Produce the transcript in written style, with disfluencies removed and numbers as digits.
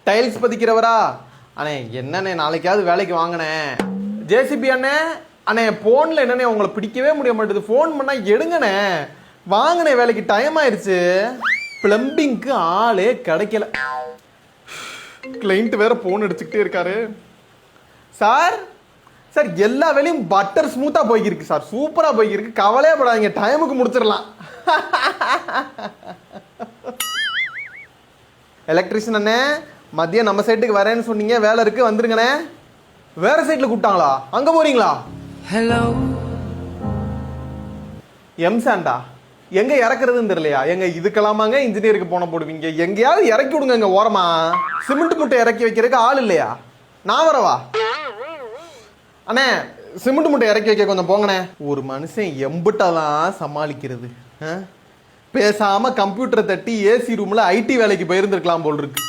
Tiles பதிக்கிறவரா? அண்ணே என்னண்ணே நாளைக்காவது வேலைக்கு வாங்கினே. ஜேசிபி அண்ணே அண்ணே ஃபோனில் என்னண்ணே உங்களை பிடிக்கவே முடிய மாட்டேது. ஃபோன் பண்ணால் எடுங்கண்ணே. வாங்கினே வேலைக்கு டைம் ஆயிடுச்சு. பிளம்பிங்க்கு ஆளே கிடைக்கல. கிளைண்ட் வேற ஃபோன் அடிச்சுக்கிட்டே இருக்காரு. சார் சார் எல்லா வேலையும் பட்டர் ஸ்மூத்தாக போய்க்கிருக்கு சார். சூப்பராக போய்க்கிருக்கு. கவலையே படாதீங்க, டைமுக்கு முடிச்சிடலாம். எலக்ட்ரிஷியன் அண்ணே மதியம் நம்ம சைட்டுக்கு வரேன்னு சொன்னீங்க, வேலை இருக்கு வந்துருங்கண்ணே. வேற சைட்ல கூப்பிட்டாங்களா? அங்க போறீங்களா? ஹலோ எம் சாண்டா எங்க இறக்குறதுன்னு தெரியலையா? எங்க இதுக்கெல்லாமாங்க இன்ஜினியருக்கு போன போடுவீங்க? எங்கேயாவது இறக்கி விடுங்க. எங்க ஓரமா சிமெண்ட் மூட்டை இறக்கி வைக்கிறதுக்கு ஆள் இல்லையா? நான் வரவா? அண்ணே சிமெண்ட் மூட்டை இறக்கி வைக்க கொஞ்சம் போங்கண்ணே. ஒரு மனுஷன் எம்பிட்டாதான் சமாளிக்கிறது. பேசாம கம்ப்யூட்டரை தட்டி ஏசி ரூம்ல ஐடி வேலைக்கு போயிருந்திருக்கலாம் போல் இருக்கு.